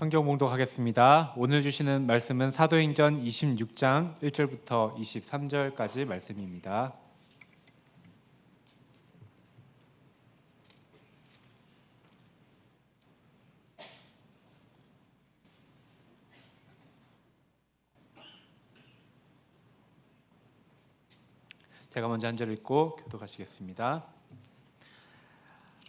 성경 봉독하겠습니다. 오늘 주시는 말씀은 사도행전 26장 1절부터 23절까지 말씀입니다. 제가 먼저 한 절 읽고 교독하시겠습니다.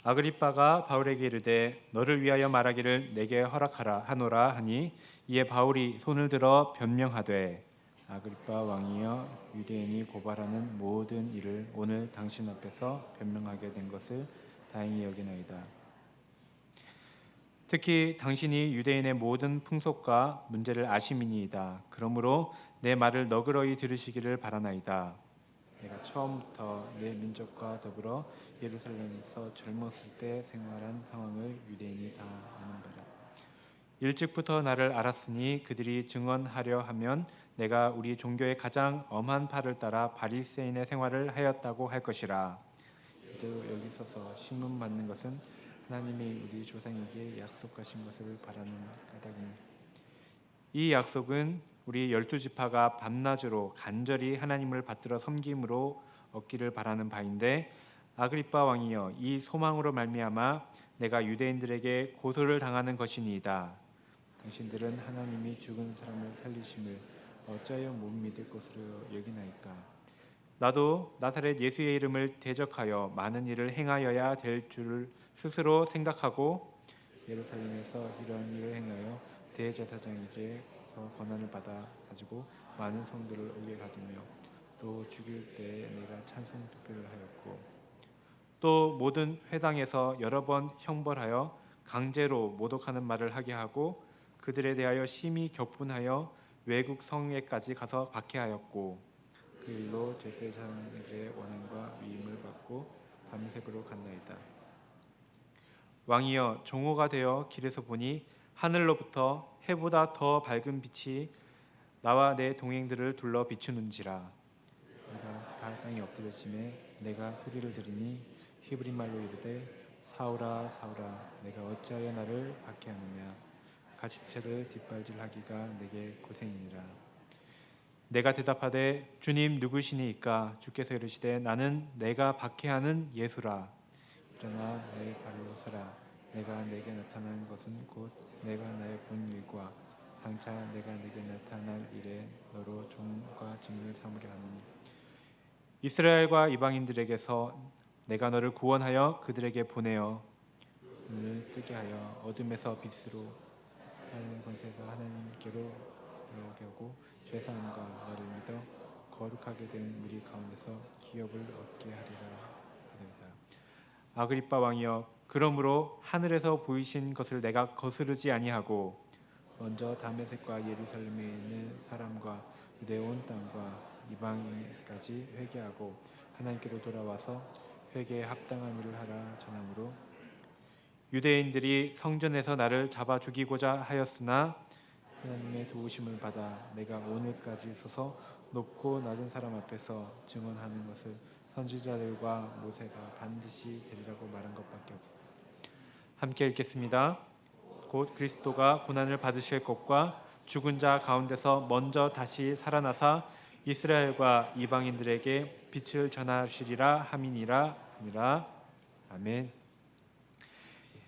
아그리빠가 바울에게 이르되 너를 위하여 말하기를 내게 허락하라 하노라 하니 이에 바울이 손을 들어 변명하되 아그리빠 왕이여 유대인이 고발하는 모든 일을 오늘 당신 앞에서 변명하게 된 것을 다행히 여기나이다. 특히 당신이 유대인의 모든 풍속과 문제를 아심이니이다. 그러므로 내 말을 너그러이 들으시기를 바라나이다. 내가 처음부터 내 민족과 더불어 예루살렘에서 젊었을 때 생활한 상황을 유대인이 다 아는 바라. 일찍부터 나를 알았으니 그들이 증언하려 하면 내가 우리 종교의 가장 엄한 바를 따라 바리새인의 생활을 하였다고 할 것이라. 이도 여기 서서 신문 받는 것은 하나님이 우리 조상에게 약속하신 것을 바라는 까닭이니 이 약속은 우리 12지파가 밤낮으로 간절히 하나님을 받들어 섬김으로 얻기를 바라는 바인데 아그리빠 왕이여 이 소망으로 말미암아 내가 유대인들에게 고소를 당하는 것이니이다. 당신들은 하나님이 죽은 사람을 살리심을 어찌하여 못 믿을 것으로 여기나이까. 나도 나사렛 예수의 이름을 대적하여 많은 일을 행하여야 될 줄을 스스로 생각하고 예루살렘에서 이러한 일을 행하여 대제사장에게 권한을 받아 가지고 많은 성도를 오게 가두며 또 죽일 때에 내가 찬송 투표를 하였고 또 모든 회당에서 여러 번 형벌하여 강제로 모독하는 말을 하게 하고 그들에 대하여 심히 격분하여 외국 성에까지 가서 박해하였고 그 일로 제사장에게 원한과 위임을 받고 담메색으로 갔나이다. 왕이여 종호가 되어 길에서 보니 하늘로부터 해보다 더 밝은 빛이 나와 내 동행들을 둘러 비추는지라. 내가 다 땅에 엎드려짐에 내가 소리를 들으니 히브리 말로 이르되 사울아 사울아 내가 어찌하여 나를 박해하느냐. 가시체를 뒷발질하기가 내게 고생이니라. 내가 대답하되 주님 누구시니이까. 주께서 이르시되 나는 내가 박해하는 예수라. 일어나 나의 발로 서라. 내가 내게 나타난 것은 곧 내가 나의 본 일과 장차 내가 내게 나타날 일에 너로 종과 증인을 삼으려 하니 이스라엘과 이방인들에게서 내가 너를 구원하여 그들에게 보내어 눈을 뜨게 하여 어둠에서 빛으로 하나님의 권세가 하나님께로 들어오게 하고 죄사함과 나를 믿어 거룩하게 된 무리 가운데서 기업을 얻게 하리라 하더이다. 아그리빠 왕이여 그러므로 하늘에서 보이신 것을 내가 거스르지 아니하고 먼저 다메섹과 예루살렘에 있는 사람과 유대 온 땅과 이방인까지 회개하고 하나님께로 돌아와서 회개에 합당한 일을 하라 전함으로 유대인들이 성전에서 나를 잡아 죽이고자 하였으나 하나님의 도우심을 받아 내가 오늘까지 서서 높고 낮은 사람 앞에서 증언하는 것을 선지자들과 모세가 반드시 되리라고 말한 것밖에 없습니다. 함께 읽겠습니다. 곧 그리스도가 고난을 받으실 것과 죽은 자 가운데서 먼저 다시 살아나사 이스라엘과 이방인들에게 빛을 전하시리라 함이니라 하니라. 아멘.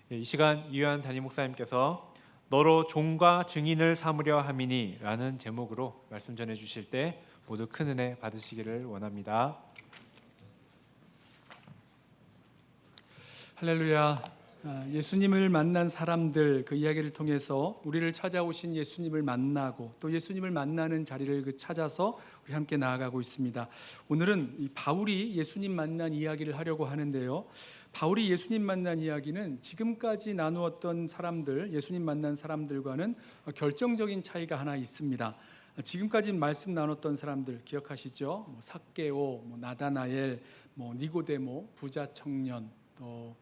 이 시간 유한 담임 목사님께서 너로 종과 증인을 삼으려 함이니 라는 제목으로 말씀 전해 주실 때 모두 큰 은혜 받으시기를 원합니다. 할렐루야. 예수님을 만난 사람들 그 이야기를 통해서 우리를 찾아오신 예수님을 만나고 또 예수님을 만나는 자리를 찾아서 우리 함께 나아가고 있습니다. 오늘은 이 바울이 예수님 만난 이야기를 하려고 하는데요. 바울이 예수님 만난 이야기는 지금까지 나누었던 사람들, 예수님 만난 사람들과는 결정적인 차이가 하나 있습니다. 지금까지 말씀 나눴던 사람들 기억하시죠? 삭개오, 나다나엘, 니고데모, 부자 청년, 또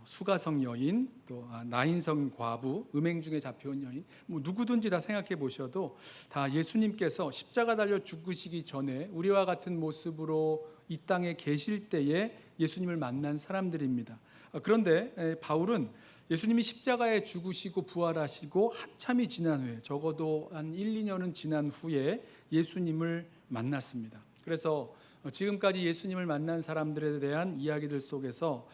수가성 여인, 또 나인성 과부, 음행 중에 잡혀온 여인, 누구든지 다 생각해 보셔도 다 예수님께서 십자가 달려 죽으시기 전에 우리와 같은 모습으로 이 땅에 계실 때에 예수님을 만난 사람들입니다. 그런데 바울은 예수님이 십자가에 죽으시고 부활하시고 한참이 지난 후에, 적어도 한 1, 2년은 지난 후에 예수님을 만났습니다. 그래서 지금까지 예수님을 만난 사람들에 대한 이야기들 속에서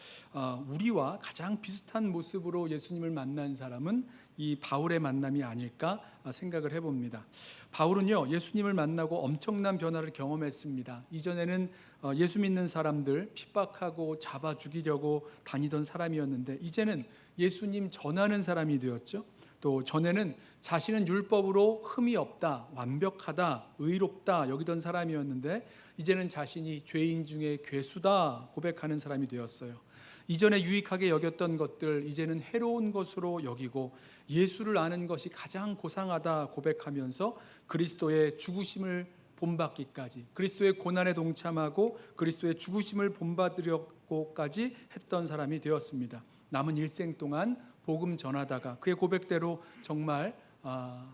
우리와 가장 비슷한 모습으로 예수님을 만난 사람은 이 바울의 만남이 아닐까 생각을 해봅니다. 바울은요, 예수님을 만나고 엄청난 변화를 경험했습니다. 이전에는 예수 믿는 사람들 핍박하고 잡아 죽이려고 다니던 사람이었는데, 이제는 예수님 전하는 사람이 되었죠. 또 전에는 자신은 율법으로 흠이 없다, 완벽하다, 의롭다 여기던 사람이었는데, 이제는 자신이 죄인 중에 괴수다 고백하는 사람이 되었어요. 이전에 유익하게 여겼던 것들 이제는 해로운 것으로 여기고, 예수를 아는 것이 가장 고상하다 고백하면서 그리스도의 죽으심을 본받기까지, 그리스도의 고난에 동참하고 그리스도의 죽으심을 본받으려고까지 했던 사람이 되었습니다. 남은 일생 동안 복음 전하다가 그의 고백대로 정말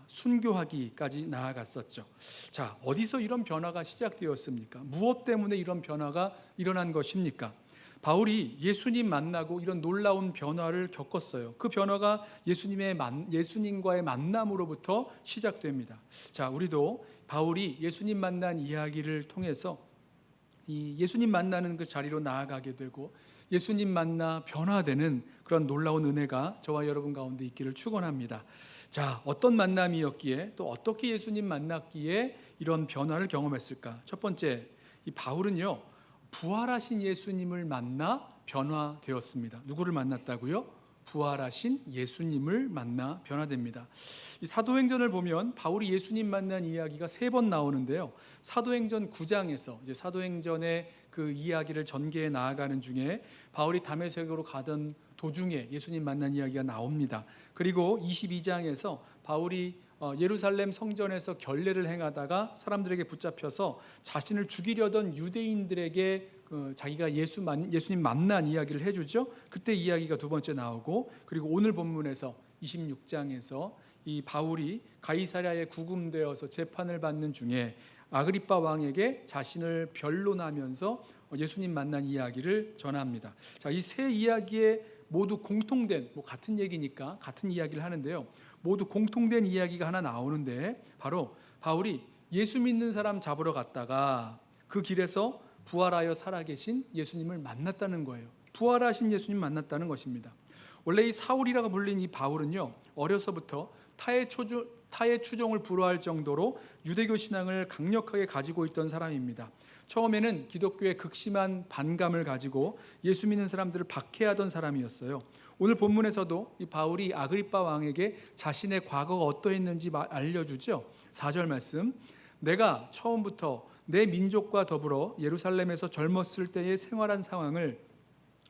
순교하기까지 나아갔었죠. 자, 어디서 이런 변화가 시작되었습니까? 무엇 때문에 이런 변화가 일어난 것입니까? 바울이 예수님 만나고 이런 놀라운 변화를 겪었어요. 그 변화가 예수님과의 만남으로부터 시작됩니다. 자, 우리도 바울이 예수님 만난 이야기를 통해서 이 예수님 만나는 그 자리로 나아가게 되고, 예수님 만나 변화되는 그런 놀라운 은혜가 저와 여러분 가운데 있기를 축원합니다. 자, 어떤 만남이었기에, 또 어떻게 예수님 만났기에 이런 변화를 경험했을까? 첫 번째, 이 바울은요, 부활하신 예수님을 만나 변화되었습니다. 누구를 만났다고요? 부활하신 예수님을 만나 변화됩니다. 이 사도행전을 보면 바울이 예수님 만난 이야기가 3번 나오는데요. 사도행전 9장에서 이제 사도행전의 그 이야기를 전개해 나아가는 중에 바울이 다메섹으로 가던 도중에 예수님 만난 이야기가 나옵니다. 그리고 22장에서 바울이 예루살렘 성전에서 결례를 행하다가 사람들에게 붙잡혀서 자신을 죽이려던 유대인들에게 자기가 예수님 만난 이야기를 해주죠. 그때 이야기가 두 번째 나오고, 그리고 오늘 본문에서 26장에서 이 바울이 가이사랴에 구금되어서 재판을 받는 중에 아그리빠 왕에게 자신을 변론하면서 예수님 만난 이야기를 전합니다. 자, 이 세 이야기에 모두 공통된, 같은 얘기니까 같은 이야기를 하는데요. 모두 공통된 이야기가 하나 나오는데, 바로 바울이 예수 믿는 사람 잡으러 갔다가 그 길에서 부활하여 살아계신 예수님을 만났다는 거예요. 부활하신 예수님 만났다는 것입니다. 원래 이 사울이라고 불린 이 바울은요, 어려서부터 타의 추종을 불허할 정도로 유대교 신앙을 강력하게 가지고 있던 사람입니다. 처음에는 기독교에 극심한 반감을 가지고 예수 믿는 사람들을 박해하던 사람이었어요. 오늘 본문에서도 이 바울이 아그리빠 왕에게 자신의 과거가 어떠했는지 알려주죠. 4절 말씀, 내가 처음부터 내 민족과 더불어 예루살렘에서 젊었을 때의 생활한 상황을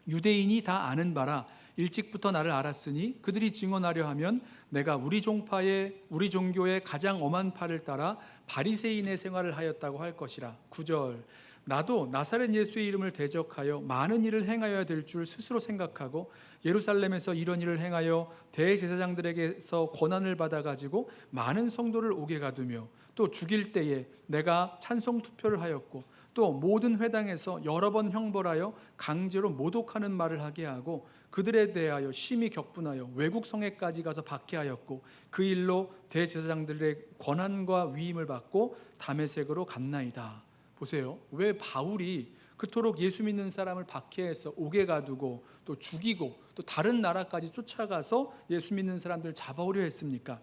유대인이 다 아는 바라. 일찍부터 나를 알았으니 그들이 증언하려 하면 내가 우리 종교의 가장 엄한 파를 따라 바리새인의 생활을 하였다고 할 것이라. 9절, 나도 나사렛 예수의 이름을 대적하여 많은 일을 행하여야 될 줄 스스로 생각하고 예루살렘에서 이런 일을 행하여 대제사장들에게서 권한을 받아가지고 많은 성도를 옥에 가두며, 또 죽일 때에 내가 찬송 투표를 하였고, 또 모든 회당에서 여러 번 형벌하여 강제로 모독하는 말을 하게 하고, 그들에 대하여 심히 격분하여 외국 성에까지 가서 박해하였고, 그 일로 대제사장들의 권한과 위임을 받고 다메섹으로 갔나이다. 보세요. 왜 바울이 그토록 예수 믿는 사람을 박해해서 옥에 가두고 또 죽이고 또 다른 나라까지 쫓아가서 예수 믿는 사람들을 잡아오려 했습니까?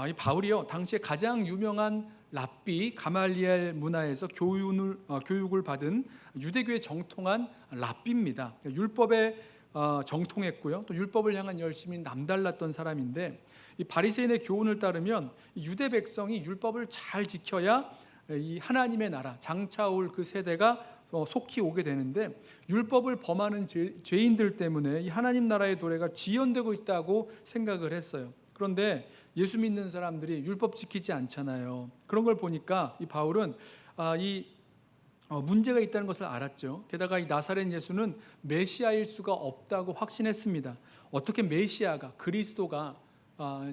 이 바울이요, 당시에 가장 유명한 랍비 가말리엘 문화에서 교육을 받은 유대교의 정통한 랍비입니다. 율법에 정통했고요, 또 율법을 향한 열심히 남달랐던 사람인데, 이 바리새인의 교훈을 따르면 유대 백성이 율법을 잘 지켜야 이 하나님의 나라 장차올 그 세대가 속히 오게 되는데, 율법을 범하는 죄인들 때문에 이 하나님 나라의 도래가 지연되고 있다고 생각을 했어요. 그런데 예수 믿는 사람들이 율법 지키지 않잖아요. 그런 걸 보니까 이 바울은 문제가 있다는 것을 알았죠. 게다가 이 나사렛 예수는 메시아일 수가 없다고 확신했습니다. 어떻게 메시아가, 그리스도가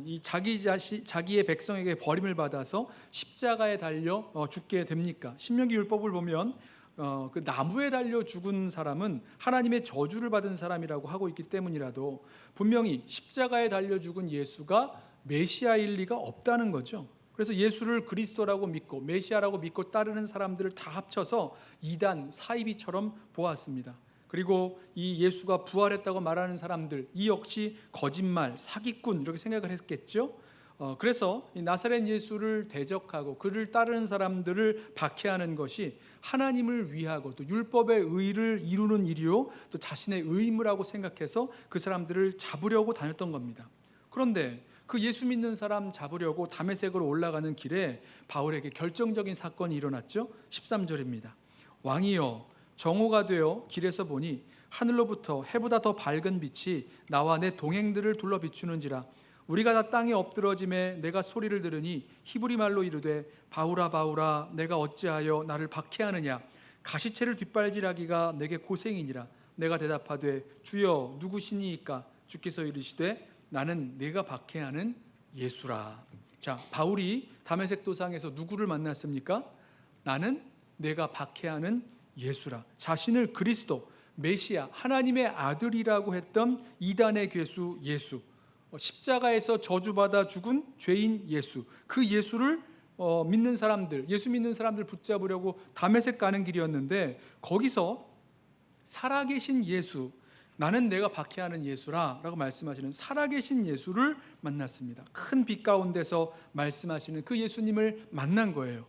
이 자기의 백성에게 버림을 받아서 십자가에 달려 죽게 됩니까? 신명기 율법을 보면 그 나무에 달려 죽은 사람은 하나님의 저주를 받은 사람이라고 하고 있기 때문이라도 분명히 십자가에 달려 죽은 예수가 메시아일 리가 없다는 거죠. 그래서 예수를 그리스도라고 믿고 메시아라고 믿고 따르는 사람들을 다 합쳐서 이단 사이비처럼 보았습니다. 그리고 이 예수가 부활했다고 말하는 사람들, 이 역시 거짓말, 사기꾼 이렇게 생각을 했겠죠. 그래서 이 나사렛 예수를 대적하고 그를 따르는 사람들을 박해하는 것이 하나님을 위하고 또 율법의 의를 이루는 일이요, 또 자신의 의무라고 생각해서 그 사람들을 잡으려고 다녔던 겁니다. 그런데 그 예수 믿는 사람 잡으려고 다메섹으로 올라가는 길에 바울에게 결정적인 사건이 일어났죠. 13절입니다. 왕이여, 정오가 되어 길에서 보니 하늘로부터 해보다 더 밝은 빛이 나와 내 동행들을 둘러 비추는지라. 우리가 다 땅에 엎드러짐에 내가 소리를 들으니 히브리 말로 이르되 바울아 바울아 내가 어찌하여 나를 박해하느냐. 가시체를 뒷발질하기가 내게 고생이니라. 내가 대답하되 주여 누구시니이까. 주께서 이르시되 나는 내가 박해하는 예수라. 자, 바울이 다메섹 도상에서 누구를 만났습니까? 나는 내가 박해하는 예수라. 자신을 그리스도, 메시아, 하나님의 아들이라고 했던 이단의 괴수 예수, 십자가에서 저주받아 죽은 죄인 예수, 그 예수를 믿는 사람들, 예수 믿는 사람들 붙잡으려고 다메섹 가는 길이었는데 거기서 살아계신 예수, 나는 내가 박해하는 예수라 라고 말씀하시는 살아계신 예수를 만났습니다. 큰 빛 가운데서 말씀하시는 그 예수님을 만난 거예요.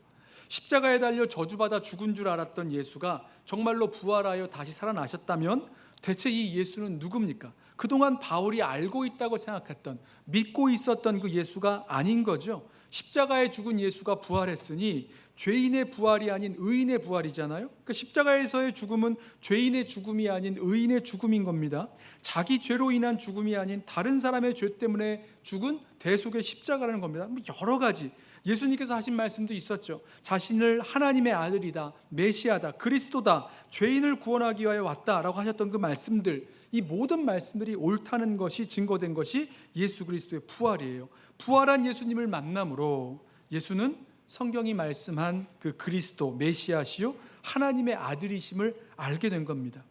십자가에 달려 저주받아 죽은 줄 알았던 예수가 정말로 부활하여 다시 살아나셨다면 대체 이 예수는 누굽니까? 그동안 바울이 알고 있다고 생각했던, 믿고 있었던 그 예수가 아닌 거죠. 십자가에 죽은 예수가 부활했으니 죄인의 부활이 아닌 의인의 부활이잖아요. 그러니까 십자가에서의 죽음은 죄인의 죽음이 아닌 의인의 죽음인 겁니다. 자기 죄로 인한 죽음이 아닌 다른 사람의 죄 때문에 죽은 대속의 십자가라는 겁니다. 여러 가지 예수님께서 하신 말씀도 있었죠. 자신을 하나님의 아들이다, 메시아다, 그리스도다, 죄인을 구원하기 위하여 왔다라고 하셨던 그 말씀들, 이 모든 말씀들이 옳다는 것이 증거된 것이 예수 그리스도의 부활이에요. 부활한 예수님을 만남으로 예수는 성경이 말씀한 그 그리스도, 메시아시요 하나님의 아들이심을 알게 된 겁니다.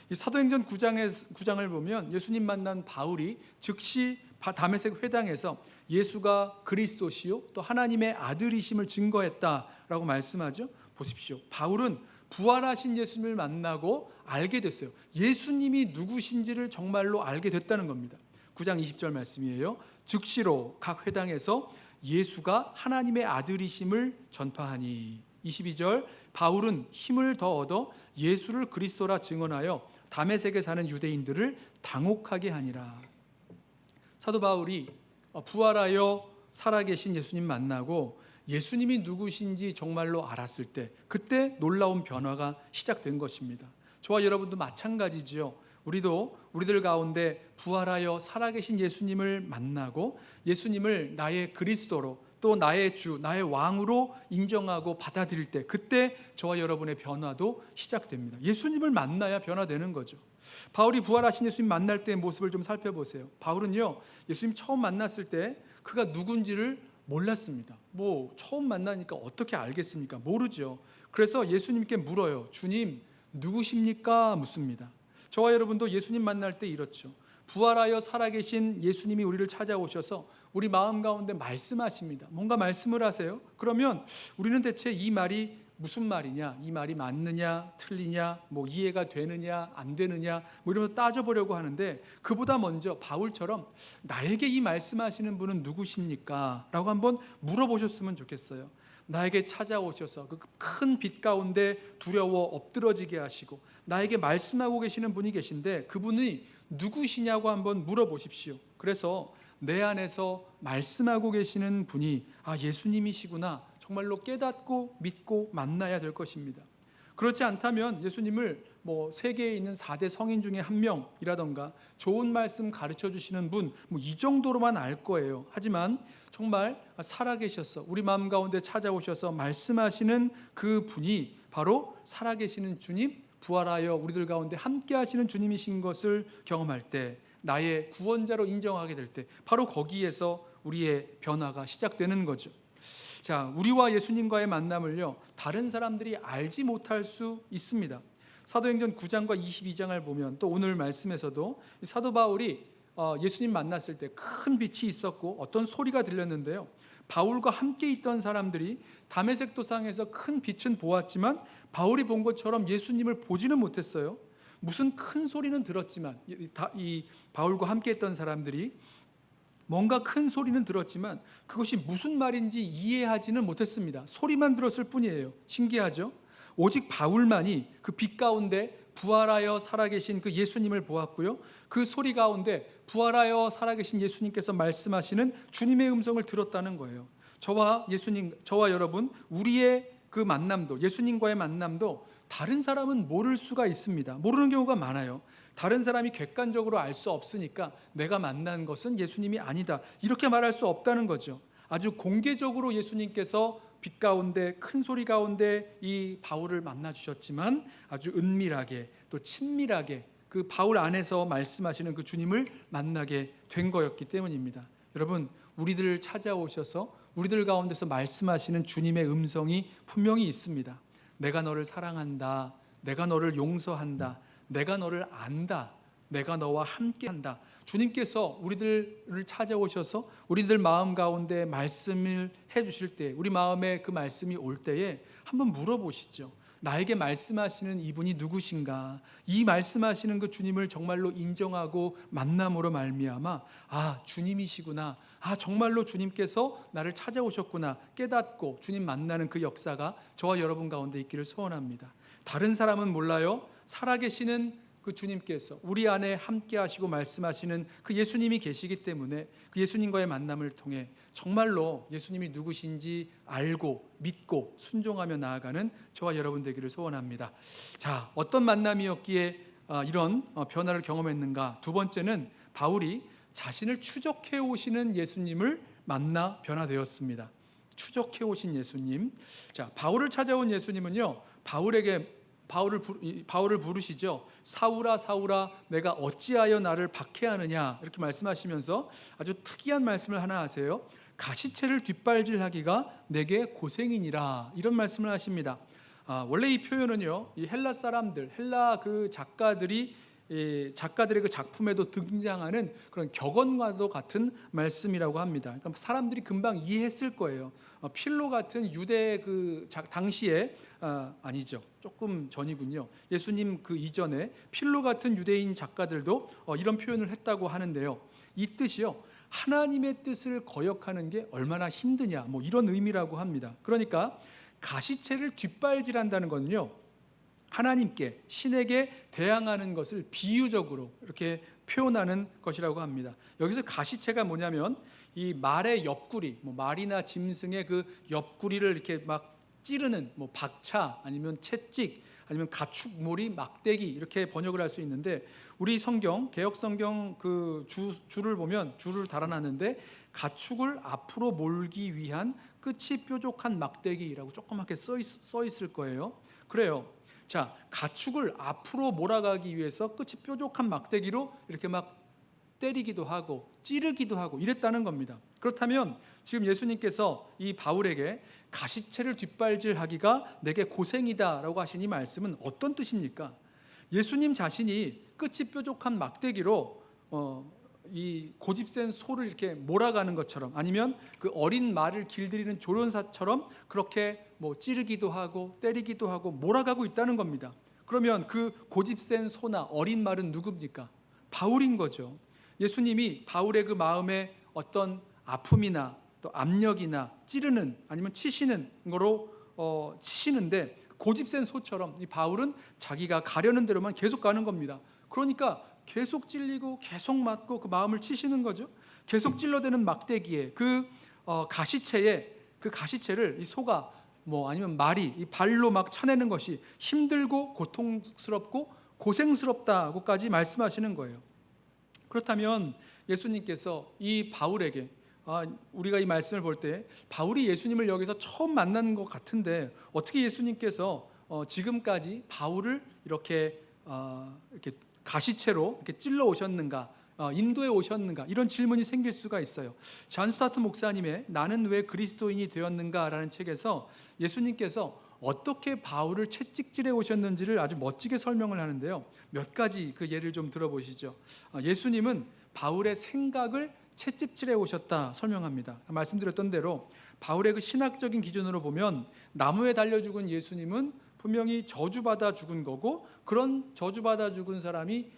이 사도행전 9장을 보면 예수님 만난 바울이 즉시 다메섹 회당에서 예수가 그리스도시요 또 하나님의 아들이심을 증거했다라고 말씀하죠. 보십시오. 바울은 부활하신 예수님을 만나고 알게 됐어요. 예수님이 누구신지를 정말로 알게 됐다는 겁니다. 9장 20절 말씀이에요. 즉시로 각 회당에서 예수가 하나님의 아들이심을 전파하니. 22절 바울은 힘을 더 얻어 예수를 그리스도라 증언하여 다메섹에 사는 유대인들을 당혹하게 하니라. 사도 바울이 부활하여 살아계신 예수님 만나고 예수님이 누구신지 정말로 알았을 때 그때 놀라운 변화가 시작된 것입니다. 저와 여러분도 마찬가지지요. 우리들 가운데 부활하여 살아계신 예수님을 만나고 예수님을 나의 그리스도로 또 나의 주, 나의 왕으로 인정하고 받아들일 때 그때 저와 여러분의 변화도 시작됩니다. 예수님을 만나야 변화되는 거죠. 바울이 부활하신 예수님 만날 때의 모습을 좀 살펴보세요. 바울은요, 예수님 처음 만났을 때 그가 누군지를 몰랐습니다. 처음 만나니까 어떻게 알겠습니까? 모르죠. 그래서 예수님께 물어요. 주님, 누구십니까? 묻습니다. 저와 여러분도 예수님 만날 때 이렇죠. 부활하여 살아계신 예수님이 우리를 찾아오셔서 우리 마음 가운데 말씀하십니다. 뭔가 말씀을 하세요. 그러면 우리는 대체 이 말이 무슨 말이냐, 이 말이 맞느냐, 틀리냐, 이해가 되느냐, 안 되느냐, 이러면서 따져보려고 하는데 그보다 먼저 바울처럼 나에게 이 말씀하시는 분은 누구십니까? 라고 한번 물어보셨으면 좋겠어요. 나에게 찾아오셔서 그 큰 빛 가운데 두려워 엎드러지게 하시고 나에게 말씀하고 계시는 분이 계신데 그분이 누구시냐고 한번 물어보십시오. 그래서 내 안에서 말씀하고 계시는 분이 예수님이시구나 정말로 깨닫고 믿고 만나야 될 것입니다. 그렇지 않다면 예수님을 세계에 있는 4대 성인 중에 한 명이라던가 좋은 말씀 가르쳐 주시는 분 이 정도로만 알 거예요. 하지만 정말 살아계셔서 우리 마음 가운데 찾아오셔서 말씀하시는 그 분이 바로 살아계시는 주님, 부활하여 우리들 가운데 함께 하시는 주님이신 것을 경험할 때 나의 구원자로 인정하게 될 때 바로 거기에서 우리의 변화가 시작되는 거죠. 자, 우리와 예수님과의 만남을요, 다른 사람들이 알지 못할 수 있습니다. 사도행전 9장과 22장을 보면 또 오늘 말씀에서도 사도 바울이 예수님 만났을 때 큰 빛이 있었고 어떤 소리가 들렸는데요, 바울과 함께 있던 사람들이 다메섹 도상에서 큰 빛은 보았지만 바울이 본 것처럼 예수님을 보지는 못했어요. 무슨 큰 소리는 들었지만, 이 바울과 함께 했던 사람들이 뭔가 큰 소리는 들었지만 그것이 무슨 말인지 이해하지는 못했습니다. 소리만 들었을 뿐이에요. 신기하죠? 오직 바울만이 그 빛 가운데 부활하여 살아계신 그 예수님을 보았고요, 그 소리 가운데 부활하여 살아계신 예수님께서 말씀하시는 주님의 음성을 들었다는 거예요. 저와 여러분, 우리의 그 만남도, 예수님과의 만남도 다른 사람은 모를 수가 있습니다. 모르는 경우가 많아요. 다른 사람이 객관적으로 알 수 없으니까 내가 만난 것은 예수님이 아니다, 이렇게 말할 수 없다는 거죠. 아주 공개적으로 예수님께서 빛 가운데 큰 소리 가운데 이 바울을 만나 주셨지만 아주 은밀하게 또 친밀하게 그 바울 안에서 말씀하시는 그 주님을 만나게 된 거였기 때문입니다. 여러분, 우리들을 찾아오셔서 우리들 가운데서 말씀하시는 주님의 음성이 분명히 있습니다. 내가 너를 사랑한다, 내가 너를 용서한다, 내가 너를 안다, 내가 너와 함께한다. 주님께서 우리들을 찾아오셔서 우리들 마음 가운데 말씀을 해주실 때, 우리 마음에 그 말씀이 올 때에 한번 물어보시죠. 나에게 말씀하시는 이분이 누구신가? 이 말씀하시는 그 주님을 정말로 인정하고 만남으로 말미암아 주님이시구나, 정말로 주님께서 나를 찾아오셨구나 깨닫고 주님 만나는 그 역사가 저와 여러분 가운데 있기를 소원합니다. 다른 사람은 몰라요. 살아계시는 그 주님께서 우리 안에 함께 하시고 말씀하시는 그 예수님이 계시기 때문에 그 예수님과의 만남을 통해 정말로 예수님이 누구신지 알고 믿고 순종하며 나아가는 저와 여러분 되기를 소원합니다. 자, 어떤 만남이었기에 이런 변화를 경험했는가? 두 번째는 바울이 자신을 추적해 오시는 예수님을 만나 변화되었습니다. 추적해 오신 예수님. 자, 바울을 찾아온 예수님은요, 바울을 부르시죠. 사울아 사울아 내가 어찌하여 나를 박해하느냐, 이렇게 말씀하시면서 아주 특이한 말씀을 하나 하세요. 가시채를 뒷발질하기가 내게 고생이니라, 이런 말씀을 하십니다. 원래 이 표현은요, 이 헬라 사람들, 헬라 그 작가들의 그 작품에도 등장하는 그런 격언과도 같은 말씀이라고 합니다. 그러니까 사람들이 금방 이해했을 거예요. 필로 같은 유대 그 당시에 아니죠, 조금 전이군요. 예수님 그 이전에 필로 같은 유대인 작가들도 이런 표현을 했다고 하는데요. 이 뜻이요, 하나님의 뜻을 거역하는 게 얼마나 힘드냐, 뭐 이런 의미라고 합니다. 그러니까 가시채를 뒷발질한다는 건요, 하나님께, 신에게 대항하는 것을 비유적으로 이렇게 표현하는 것이라고 합니다. 여기서 가시채가 뭐냐면 이 말의 옆구리, 말이나 짐승의 그 옆구리를 이렇게 막 찌르는 박차, 아니면 채찍, 아니면 가축몰이, 막대기, 이렇게 번역을 할 수 있는데, 우리 성경, 개역 성경 그 줄을 보면 줄을 달아놨는데 가축을 앞으로 몰기 위한 끝이 뾰족한 막대기라고 조그맣게 써 있을 거예요. 그래요. 자, 가축을 앞으로 몰아가기 위해서 끝이 뾰족한 막대기로 이렇게 막 때리기도 하고 찌르기도 하고 이랬다는 겁니다. 그렇다면 지금 예수님께서 이 바울에게 가시채를 뒷발질하기가 내게 고생이다라고 하신 이 말씀은 어떤 뜻입니까? 예수님 자신이 끝이 뾰족한 막대기로 이 고집센 소를 이렇게 몰아가는 것처럼, 아니면 그 어린 말을 길들이는 조련사처럼 그렇게 찌르기도 하고 때리기도 하고 몰아가고 있다는 겁니다. 그러면 그 고집센 소나 어린 말은 누굽니까? 바울인 거죠. 예수님이 바울의 그 마음에 어떤 아픔이나 또 압력이나 찌르는, 아니면 치시는 거로 치시는데, 고집센 소처럼 이 바울은 자기가 가려는 대로만 계속 가는 겁니다. 그러니까 계속 찔리고 계속 맞고 그 마음을 치시는 거죠. 계속 찔러대는 막대기에 그 가시채에, 그 가시채를 이 소가 아니면 말이 이 발로 막 차내는 것이 힘들고 고통스럽고 고생스럽다고까지 말씀하시는 거예요. 그렇다면 예수님께서 이 바울에게, 우리가 이 말씀을 볼 때 바울이 예수님을 여기서 처음 만난 것 같은데 어떻게 예수님께서 지금까지 바울을 이렇게 가시채로 이렇게 찔러 오셨는가, 인도에 오셨는가? 이런 질문이 생길 수가 있어요. 존 스타트 목사님의 나는 왜 그리스도인이 되었는가라는 책에서 예수님께서 어떻게 바울을 채찍질해 오셨는지를 아주 멋지게 설명을 하는데요. 몇 가지 그 예를 좀 들어보시죠. 예수님은 바울의 생각을 채찍질해 오셨다 설명합니다. 말씀드렸던 대로 바울의 그 신학적인 기준으로 보면 나무에 달려 죽은 예수님은 분명히 저주받아 죽은 거고, 그런 저주받아 죽은 사람이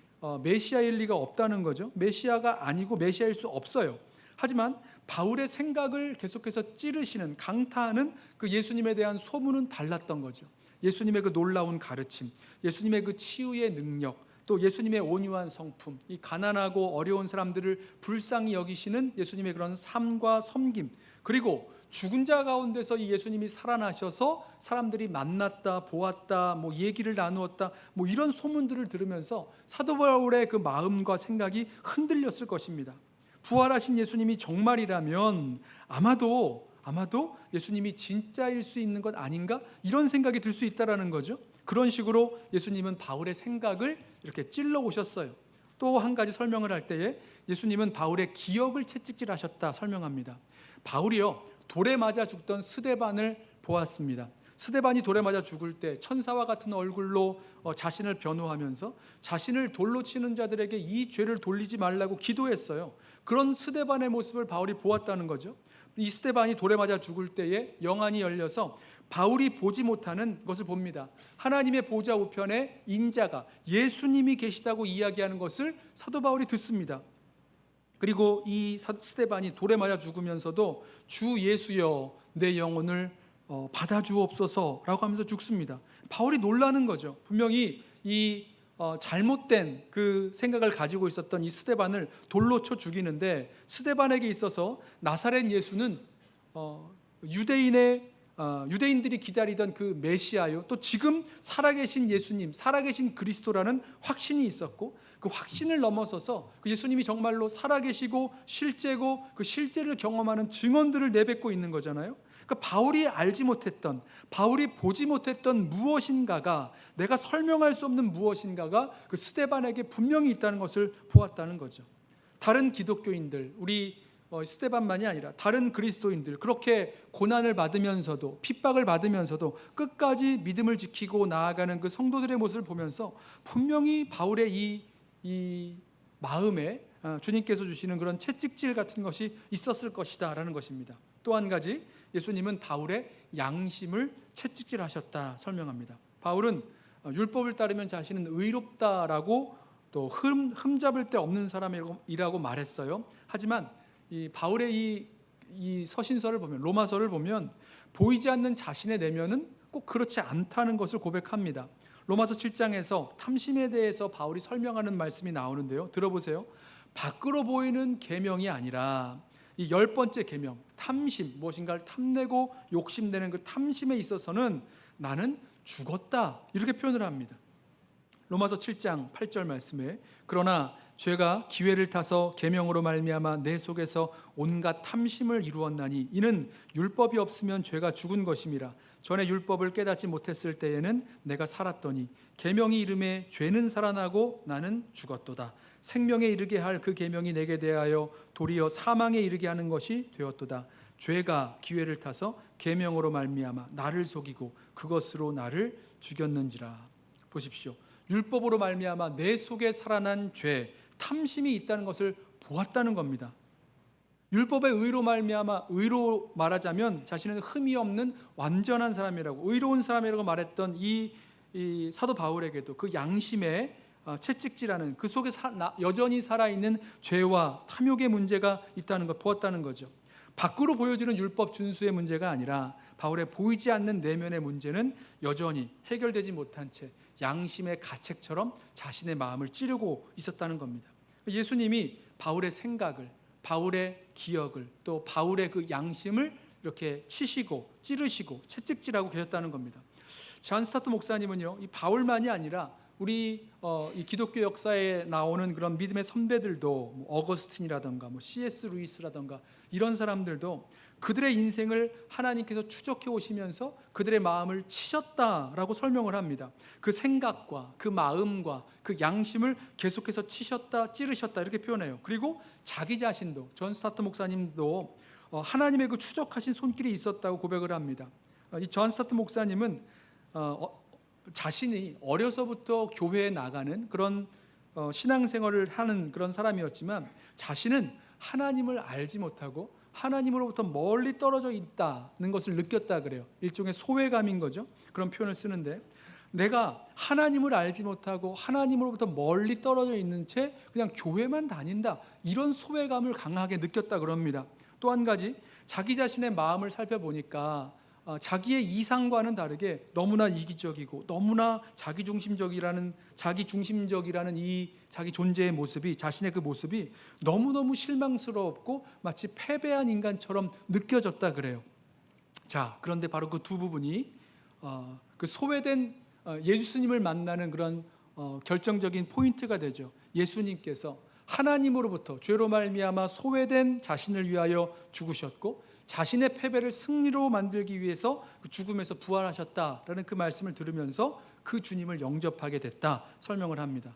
메시아일 리가 없다는 거죠. 메시아가 아니고 메시아일 수 없어요. 하지만 바울의 생각을 계속해서 찌르시는, 강타하는 그 예수님에 대한 소문은 달랐던 거죠. 예수님의 그 놀라운 가르침, 예수님의 그 치유의 능력, 또 예수님의 온유한 성품, 이 가난하고 어려운 사람들을 불쌍히 여기시는 예수님의 그런 삶과 섬김, 그리고 죽은 자 가운데서 이 예수님이 살아나셔서 사람들이 만났다, 보았다, 뭐 얘기를 나누었다, 뭐 이런 소문들을 들으면서 사도 바울의 그 마음과 생각이 흔들렸을 것입니다. 부활하신 예수님이 정말이라면 아마도 예수님이 진짜일 수 있는 것 아닌가? 이런 생각이 들 수 있다라는 거죠. 그런 식으로 예수님은 바울의 생각을 이렇게 찔러 오셨어요. 또 한 가지 설명을 할 때에 예수님은 바울의 기억을 채찍질하셨다 설명합니다. 바울이요, 돌에 맞아 죽던 스데반을 보았습니다. 스데반이 돌에 맞아 죽을 때 천사와 같은 얼굴로 자신을 변호하면서 자신을 돌로 치는 자들에게 이 죄를 돌리지 말라고 기도했어요. 그런 스데반의 모습을 바울이 보았다는 거죠. 이 스데반이 돌에 맞아 죽을 때에 영안이 열려서 바울이 보지 못하는 것을 봅니다. 하나님의 보좌 우편에 인자가, 예수님이 계시다고 이야기하는 것을 사도 바울이 듣습니다. 그리고 이 스데반이 돌에 맞아 죽으면서도 주 예수여 내 영혼을 받아주옵소서라고 하면서 죽습니다. 바울이 놀라는 거죠. 분명히 이 잘못된 그 생각을 가지고 있었던 이 스데반을 돌로 쳐 죽이는데, 스데반에게 있어서 나사렛 예수는 유대인들이 기다리던 그 메시아요, 또 지금 살아계신 예수님, 살아계신 그리스도라는 확신이 있었고, 그 확신을 넘어서서 그 예수님이 정말로 살아계시고 실제고 그 실제를 경험하는 증언들을 내뱉고 있는 거잖아요. 그러니까 바울이 알지 못했던, 바울이 보지 못했던 무엇인가가, 내가 설명할 수 없는 무엇인가가 그 스데반에게 분명히 있다는 것을 보았다는 거죠. 다른 기독교인들, 우리 스데반만이 아니라 다른 그리스도인들, 그렇게 고난을 받으면서도, 핍박을 받으면서도 끝까지 믿음을 지키고 나아가는 그 성도들의 모습을 보면서 분명히 바울의 이 마음에 주님께서 주시는 그런 채찍질 같은 것이 있었을 것이다 라는 것입니다. 또 한 가지, 예수님은 바울의 양심을 채찍질하셨다 설명합니다. 바울은 율법을 따르면 자신은 의롭다라고 또 흠잡을 데 없는 사람이라고 말했어요. 하지만 이 바울의 이 서신서를 보면, 로마서를 보면 보이지 않는 자신의 내면은 꼭 그렇지 않다는 것을 고백합니다. 로마서 7장에서 탐심에 대해서 바울이 설명하는 말씀이 나오는데요. 들어보세요. 밖으로 보이는 계명이 아니라 이 10번째 계명, 탐심, 무엇인가를 탐내고 욕심내는 그 탐심에 있어서는 나는 죽었다, 이렇게 표현을 합니다. 로마서 7장 8절 말씀에 그러나 죄가 기회를 타서 계명으로 말미암아 내 속에서 온갖 탐심을 이루었나니 이는 율법이 없으면 죄가 죽은 것임이라. 전에 율법을 깨닫지 못했을 때에는 내가 살았더니 계명이 이름에 죄는 살아나고 나는 죽었도다. 생명에 이르게 할 그 계명이 내게 대하여 도리어 사망에 이르게 하는 것이 되었도다. 죄가 기회를 타서 계명으로 말미암아 나를 속이고 그것으로 나를 죽였는지라. 보십시오. 율법으로 말미암아 내 속에 살아난 죄, 탐심이 있다는 것을 보았다는 겁니다. 율법의 의로 말미암아, 의로 말하자면 자신은 흠이 없는 완전한 사람이라고, 의로운 사람이라고 말했던 이 사도 바울에게도 그 양심에 채찍질하는, 그 속에 여전히 살아있는 죄와 탐욕의 문제가 있다는 걸 보았다는 거죠. 밖으로 보여지는 율법 준수의 문제가 아니라 바울의 보이지 않는 내면의 문제는 여전히 해결되지 못한 채 양심의 가책처럼 자신의 마음을 찌르고 있었다는 겁니다. 예수님이 바울의 생각을, 바울의 기억을, 또 바울의 그 양심을 이렇게 치시고 찌르시고 채찍질하고 계셨다는 겁니다. 존 스타트 목사님은요, 이 바울만이 아니라 우리 이 기독교 역사에 나오는 그런 믿음의 선배들도, 어거스틴이라든가 C.S. 루이스라든가 이런 사람들도 그들의 인생을 하나님께서 추적해 오시면서 그들의 마음을 치셨다라고 설명을 합니다. 그 생각과 그 마음과 그 양심을 계속해서 치셨다, 찌르셨다 이렇게 표현해요. 그리고 자기 자신도, 존 스타트 목사님도 하나님의 그 추적하신 손길이 있었다고 고백을 합니다. 이 존 스타트 목사님은 자신이 어려서부터 교회에 나가는 그런 신앙생활을 하는 그런 사람이었지만 자신은 하나님을 알지 못하고 하나님으로부터 멀리 떨어져 있다는 것을 느꼈다 그래요. 일종의 소외감인 거죠. 그런 표현을 쓰는데, 내가 하나님을 알지 못하고 하나님으로부터 멀리 떨어져 있는 채 그냥 교회만 다닌다, 이런 소외감을 강하게 느꼈다 그럽니다. 또 한 가지, 자기 자신의 마음을 살펴보니까 자기의 이상과는 다르게 너무나 이기적이고 너무나 자기중심적이라는 이 자기 존재의 모습이, 자신의 그 모습이 너무너무 실망스럽고 마치 패배한 인간처럼 느껴졌다 그래요. 자, 그런데 바로 그 두 부분이 그 소외된 예수님을 만나는 그런 결정적인 포인트가 되죠. 예수님께서 하나님으로부터 죄로 말미암아 소외된 자신을 위하여 죽으셨고 자신의 패배를 승리로 만들기 위해서 그 죽음에서 부활하셨다라는 그 말씀을 들으면서 그 주님을 영접하게 됐다 설명을 합니다.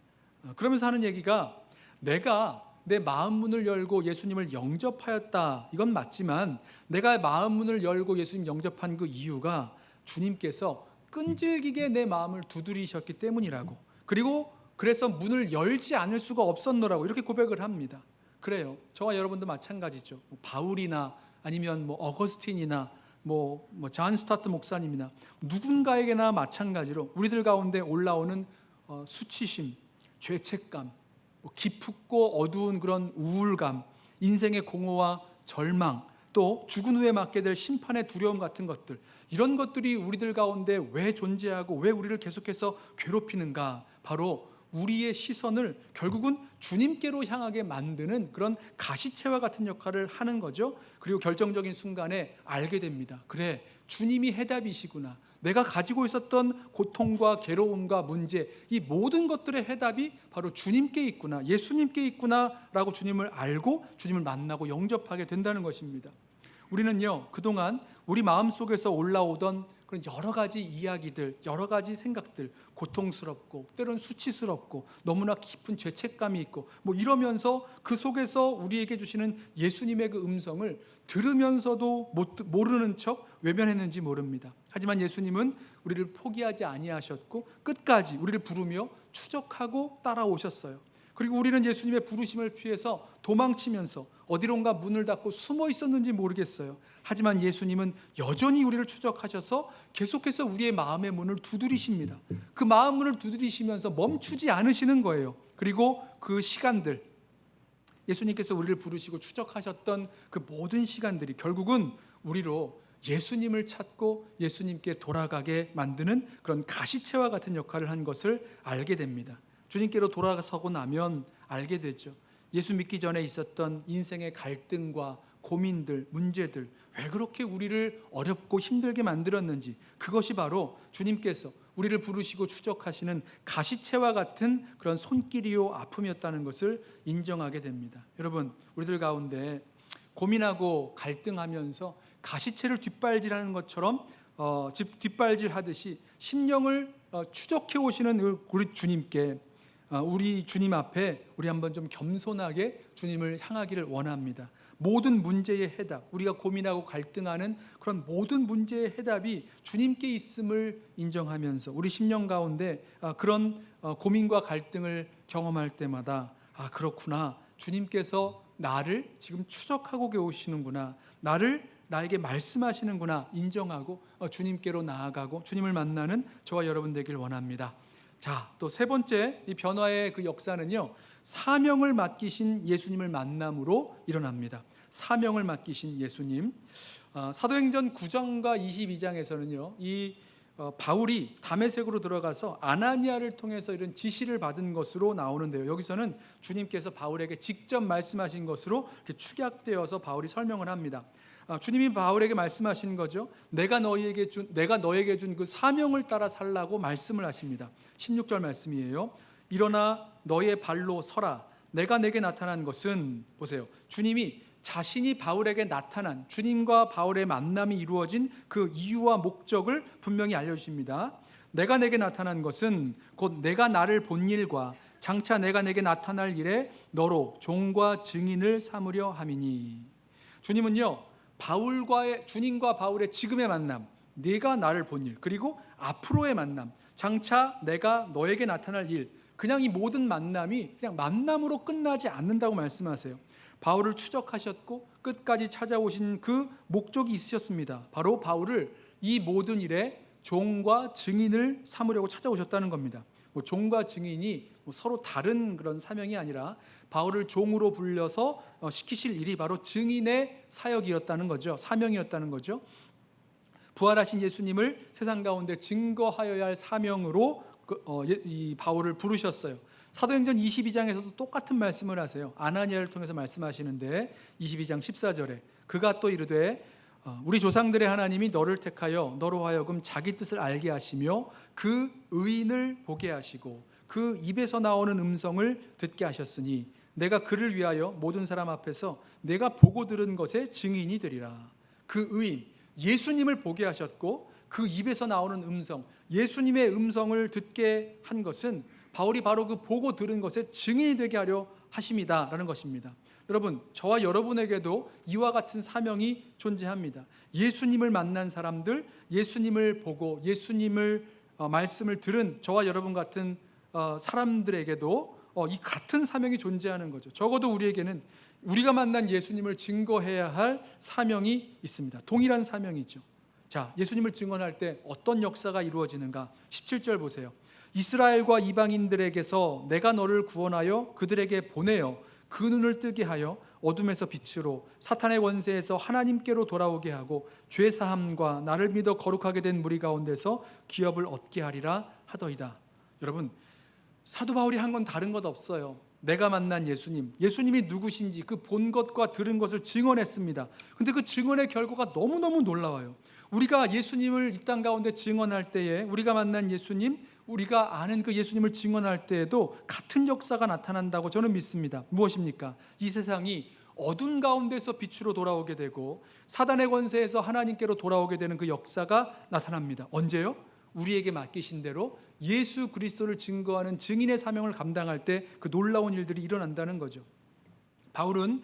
그러면서 하는 얘기가, 내가 내 마음 문을 열고 예수님을 영접하였다, 이건 맞지만 내가 마음 문을 열고 예수님 영접한 그 이유가 주님께서 끈질기게 내 마음을 두드리셨기 때문이라고, 그리고 그래서 문을 열지 않을 수가 없었노라고 이렇게 고백을 합니다. 그래요. 저와 여러분도 마찬가지죠. 바울이나 아니면 어거스틴이나 존 스타트 목사님이나 누군가에게나 마찬가지로 우리들 가운데 올라오는 수치심, 죄책감, 깊고 어두운 그런 우울감, 인생의 공허와 절망, 또 죽은 후에 맞게 될 심판의 두려움 같은 것들, 이런 것들이 우리들 가운데 왜 존재하고 왜 우리를 계속해서 괴롭히는가, 바로 우리의 시선을 결국은 주님께로 향하게 만드는 그런 가시채와 같은 역할을 하는 거죠. 그리고 결정적인 순간에 알게 됩니다. 그래, 주님이 해답이시구나. 내가 가지고 있었던 고통과 괴로움과 문제, 이 모든 것들의 해답이 바로 주님께 있구나, 예수님께 있구나라고 주님을 알고 주님을 만나고 영접하게 된다는 것입니다. 우리는요, 그동안 우리 마음속에서 올라오던 그런 여러 가지 이야기들, 여러 가지 생각들, 고통스럽고 때로는 수치스럽고 너무나 깊은 죄책감이 있고 이러면서 그 속에서 우리에게 주시는 예수님의 그 음성을 들으면서도 모르는 척 외면했는지 모릅니다. 하지만 예수님은 우리를 포기하지 아니하셨고 끝까지 우리를 부르며 추적하고 따라오셨어요. 그리고 우리는 예수님의 부르심을 피해서 도망치면서 어디론가 문을 닫고 숨어 있었는지 모르겠어요. 하지만 예수님은 여전히 우리를 추적하셔서 계속해서 우리의 마음의 문을 두드리십니다. 그 마음 문을 두드리시면서 멈추지 않으시는 거예요. 그리고 그 시간들, 예수님께서 우리를 부르시고 추적하셨던 그 모든 시간들이 결국은 우리로 예수님을 찾고 예수님께 돌아가게 만드는 그런 가시채와 같은 역할을 한 것을 알게 됩니다. 주님께로 돌아서고 나면 알게 되죠. 예수 믿기 전에 있었던 인생의 갈등과 고민들, 문제들, 왜 그렇게 우리를 어렵고 힘들게 만들었는지, 그것이 바로 주님께서 우리를 부르시고 추적하시는 가시채와 같은 그런 손길이요 아픔이었다는 것을 인정하게 됩니다. 여러분, 우리들 가운데 고민하고 갈등하면서 가시채를 뒷발질하는 것처럼 뒷발질하듯이 심령을 추적해 오시는 우리 주님께, 우리 주님 앞에 우리 한번 좀 겸손하게 주님을 향하기를 원합니다. 모든 문제의 해답, 우리가 고민하고 갈등하는 그런 모든 문제의 해답이 주님께 있음을 인정하면서 우리 심령 가운데 그런 고민과 갈등을 경험할 때마다 그렇구나, 주님께서 나를 지금 추적하고 계시는구나, 나에게 말씀하시는구나 인정하고 주님께로 나아가고 주님을 만나는 저와 여러분 되길 원합니다. 자, 또 세 번째 이 변화의 그 역사는요, 사명을 맡기신 예수님을 만남으로 일어납니다. 사명을 맡기신 예수님. 사도행전 9장과 22장에서는요, 이 바울이 다메섹으로 들어가서 아나니아를 통해서 이런 지시를 받은 것으로 나오는데요, 여기서는 주님께서 바울에게 직접 말씀하신 것으로 이렇게 축약되어서 바울이 설명을 합니다. 주님이 바울에게 말씀하신 거죠. 내가 너에게 준 그 사명을 따라 살라고 말씀을 하십니다. 16절 말씀이에요. 일어나 너의 발로 서라. 내가 내게 나타난 것은, 보세요, 주님이 자신이 바울에게 나타난 주님과 바울의 만남이 이루어진 그 이유와 목적을 분명히 알려주십니다. 내가 내게 나타난 것은 곧 내가 나를 본 일과 장차 내가 내게 나타날 일에 너로 종과 증인을 삼으려 함이니. 주님은요, 주님과 바울의 지금의 만남, 내가 나를 본 일, 그리고 앞으로의 만남, 장차 내가 너에게 나타날 일, 그냥 이 모든 만남이 그냥 만남으로 끝나지 않는다고 말씀하세요. 바울을 추적하셨고 끝까지 찾아오신 그 목적이 있으셨습니다. 바로 바울을 이 모든 일에 종과 증인을 삼으려고 찾아오셨다는 겁니다. 종과 증인이 서로 다른 그런 사명이 아니라 바울을 종으로 불려서 시키실 일이 바로 증인의 사역이었다는 거죠. 사명이었다는 거죠. 부활하신 예수님을 세상 가운데 증거하여야 할 사명으로 이 바울을 부르셨어요. 사도행전 22장에서도 똑같은 말씀을 하세요. 아나니아를 통해서 말씀하시는데 22장 14절에 그가 또 이르되 우리 조상들의 하나님이 너를 택하여 너로 하여금 자기 뜻을 알게 하시며 그 의인을 보게 하시고 그 입에서 나오는 음성을 듣게 하셨으니 내가 그를 위하여 모든 사람 앞에서 내가 보고 들은 것의 증인이 되리라. 그 의인, 예수님을 보게 하셨고 그 입에서 나오는 음성, 예수님의 음성을 듣게 한 것은 바울이 바로 그 보고 들은 것의 증인이 되게 하려 하심이다 라는 것입니다. 여러분, 저와 여러분에게도 이와 같은 사명이 존재합니다. 예수님을 만난 사람들, 예수님을 보고 예수님을 말씀을 들은 저와 여러분 같은 사람들에게도 이 같은 사명이 존재하는 거죠. 적어도 우리에게는 우리가 만난 예수님을 증거해야 할 사명이 있습니다. 동일한 사명이죠. 자, 예수님을 증언할 때 어떤 역사가 이루어지는가? 17절 보세요. 이스라엘과 이방인들에게서 내가 너를 구원하여 그들에게 보내어 그 눈을 뜨게 하여 어둠에서 빛으로 사탄의 권세에서 하나님께로 돌아오게 하고 죄사함과 나를 믿어 거룩하게 된 무리 가운데서 기업을 얻게 하리라 하더이다. 여러분, 사도 바울이 한 건 다른 것 없어요. 내가 만난 예수님, 예수님이 누구신지 그 본 것과 들은 것을 증언했습니다. 근데 그 증언의 결과가 너무너무 놀라워요. 우리가 예수님을 이 땅 가운데 증언할 때에 우리가 만난 예수님, 우리가 아는 그 예수님을 증언할 때에도 같은 역사가 나타난다고 저는 믿습니다. 무엇입니까? 이 세상이 어둠 가운데서 빛으로 돌아오게 되고 사단의 권세에서 하나님께로 돌아오게 되는 그 역사가 나타납니다. 언제요? 우리에게 맡기신 대로 예수 그리스도를 증거하는 증인의 사명을 감당할 때 그 놀라운 일들이 일어난다는 거죠. 바울은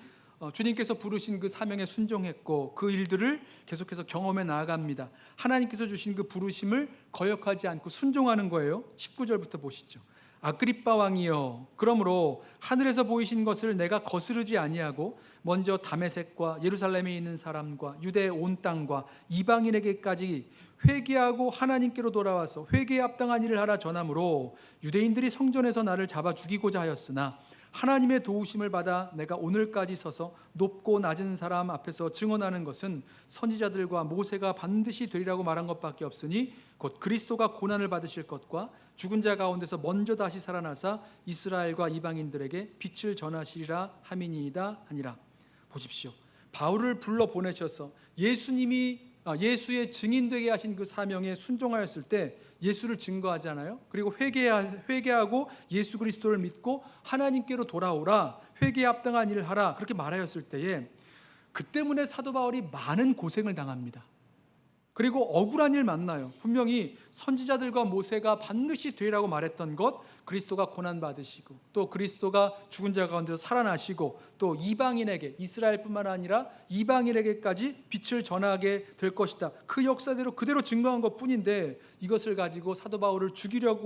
주님께서 부르신 그 사명에 순종했고 그 일들을 계속해서 경험해 나아갑니다. 하나님께서 주신 그 부르심을 거역하지 않고 순종하는 거예요. 19절부터 보시죠. 아그리빠 왕이여, 그러므로 하늘에서 보이신 것을 내가 거스르지 아니하고 먼저 다메섹과 예루살렘에 있는 사람과 유대의 온 땅과 이방인에게까지 회개하고 하나님께로 돌아와서 회개에 합당한 일을 하라 전함으로 유대인들이 성전에서 나를 잡아 죽이고자 하였으나 하나님의 도우심을 받아 내가 오늘까지 서서 높고 낮은 사람 앞에서 증언하는 것은 선지자들과 모세가 반드시 되리라고 말한 것밖에 없으니 곧 그리스도가 고난을 받으실 것과 죽은 자 가운데서 먼저 다시 살아나사 이스라엘과 이방인들에게 빛을 전하시리라 함이니이다 하니라. 보십시오. 바울을 불러 보내셔서 예수의 증인되게 하신 그 사명에 순종하였을 때 예수를 증거하잖아요. 그리고 회개하고 예수 그리스도를 믿고 하나님께로 돌아오라, 회개에 합당한 일을 하라, 그렇게 말하였을 때에 그 때문에 사도 바울이 많은 고생을 당합니다. 그리고 억울한 일 만나요. 분명히 선지자들과 모세가 반드시 되리라고 말했던 것, 그리스도가 고난받으시고 또 그리스도가 죽은 자 가운데서 살아나시고 또 이방인에게, 이스라엘뿐만 아니라 이방인에게까지 빛을 전하게 될 것이다. 그 역사대로 그대로 증거한 것뿐인데 이것을 가지고 사도 바울을 죽이려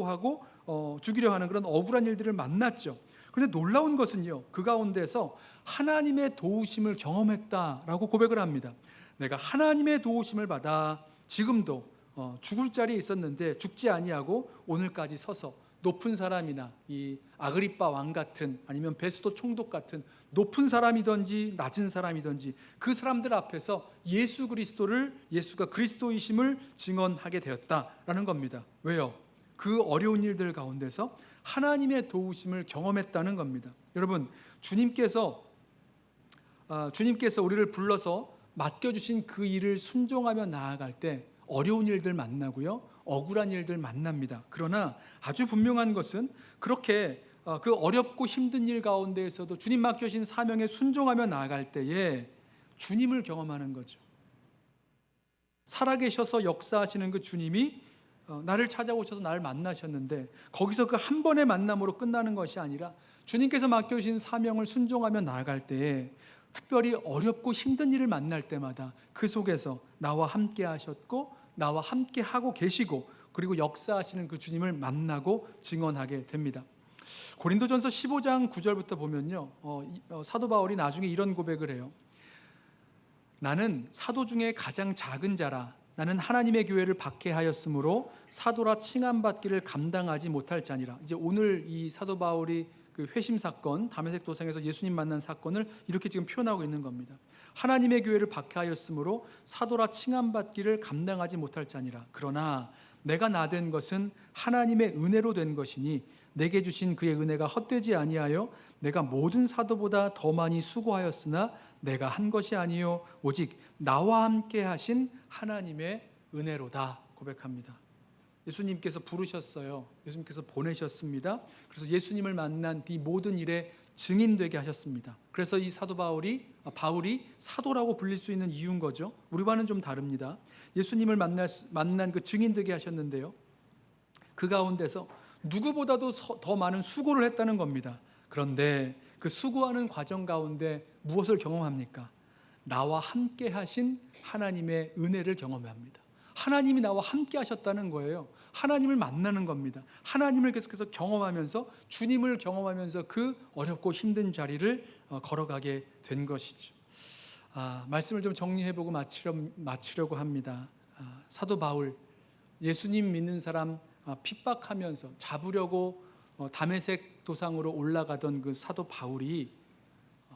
하는 그런 억울한 일들을 만났죠. 그런데 놀라운 것은요, 그 가운데서 하나님의 도우심을 경험했다라고 고백을 합니다. 내가 하나님의 도우심을 받아 지금도 죽을 자리에 있었는데 죽지 아니하고 오늘까지 서서 높은 사람이나 이 아그리빠 왕 같은 아니면 베스도 총독 같은 높은 사람이든지 낮은 사람이든지 그 사람들 앞에서 예수가 그리스도이심을 증언하게 되었다라는 겁니다. 왜요? 그 어려운 일들 가운데서 하나님의 도우심을 경험했다는 겁니다. 여러분, 주님께서 우리를 불러서 맡겨주신 그 일을 순종하며 나아갈 때 어려운 일들 만나고요, 억울한 일들 만납니다. 그러나 아주 분명한 것은 그렇게 그 어렵고 힘든 일 가운데에서도 주님 맡겨주신 사명에 순종하며 나아갈 때에 주님을 경험하는 거죠. 살아계셔서 역사하시는 그 주님이 나를 찾아오셔서 나를 만나셨는데 거기서 그 한 번의 만남으로 끝나는 것이 아니라 주님께서 맡겨주신 사명을 순종하며 나아갈 때에 특별히 어렵고 힘든 일을 만날 때마다 그 속에서 나와 함께 하셨고 나와 함께 하고 계시고 그리고 역사하시는 그 주님을 만나고 증언하게 됩니다. 고린도전서 15장 9절부터 보면요, 사도 바울이 나중에 이런 고백을 해요. 나는 사도 중에 가장 작은 자라. 나는 하나님의 교회를 박해하였으므로 사도라 칭함받기를 감당하지 못할 자니라. 이제 오늘 이 사도 바울이 그 회심 사건, 다메섹 도상에서 예수님 만난 사건을 이렇게 지금 표현하고 있는 겁니다. 하나님의 교회를 박해하였으므로 사도라 칭함받기를 감당하지 못할 자니라. 그러나 내가 나된 것은 하나님의 은혜로 된 것이니 내게 주신 그의 은혜가 헛되지 아니하여 내가 모든 사도보다 더 많이 수고하였으나 내가 한 것이 아니요 오직 나와 함께 하신 하나님의 은혜로다 고백합니다. 예수님께서 부르셨어요. 예수님께서 보내셨습니다. 그래서 예수님을 만난 이 모든 일에 증인되게 하셨습니다. 그래서 이 사도 바울이 사도라고 불릴 수 있는 이유인 거죠. 우리와는 좀 다릅니다. 예수님을 만난 그 증인되게 하셨는데요, 그 가운데서 누구보다도 더 많은 수고를 했다는 겁니다. 그런데 그 수고하는 과정 가운데 무엇을 경험합니까? 나와 함께 하신 하나님의 은혜를 경험합니다. 하나님이 나와 함께 하셨다는 거예요. 하나님을 만나는 겁니다. 하나님을 계속해서 경험하면서 주님을 경험하면서 그 어렵고 힘든 자리를 걸어가게 된 것이죠. 말씀을 좀 정리해보고 마치려고 합니다. 사도 바울, 예수님 믿는 사람 핍박하면서 잡으려고 다메섹 도상으로 올라가던 그 사도 바울이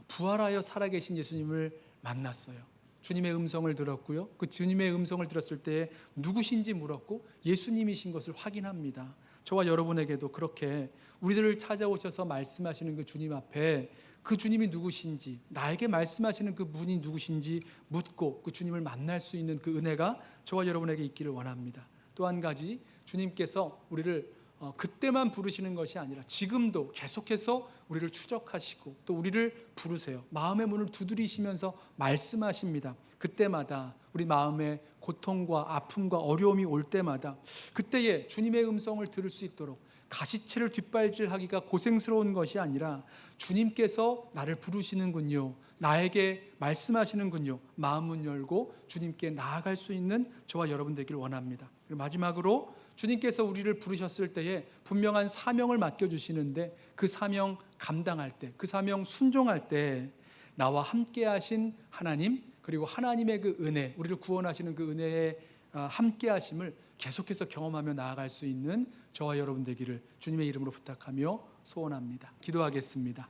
부활하여 살아계신 예수님을 만났어요. 주님의 음성을 들었고요. 그 주님의 음성을 들었을 때 누구신지 물었고 예수님이신 것을 확인합니다. 저와 여러분에게도 그렇게 우리들을 찾아오셔서 말씀하시는 그 주님 앞에 그 주님이 누구신지, 나에게 말씀하시는 그 분이 누구신지 묻고 그 주님을 만날 수 있는 그 은혜가 저와 여러분에게 있기를 원합니다. 또 한 가지, 주님께서 우리를 그때만 부르시는 것이 아니라 지금도 계속해서 우리를 추적하시고 또 우리를 부르세요. 마음의 문을 두드리시면서 말씀하십니다. 그때마다 우리 마음에 고통과 아픔과 어려움이 올 때마다 그때에 주님의 음성을 들을 수 있도록 가시체를 뒷발질하기가 고생스러운 것이 아니라 주님께서 나를 부르시는군요, 나에게 말씀하시는군요, 마음문 열고 주님께 나아갈 수 있는 저와 여러분 되기를 원합니다. 그리고 마지막으로 주님께서 우리를 부르셨을 때에 분명한 사명을 맡겨주시는데 그 사명 감당할 때, 그 사명 순종할 때 나와 함께 하신 하나님, 그리고 하나님의 그 은혜, 우리를 구원하시는 그 은혜에 함께 하심을 계속해서 경험하며 나아갈 수 있는 저와 여러분 되기를 주님의 이름으로 부탁하며 소원합니다. 기도하겠습니다.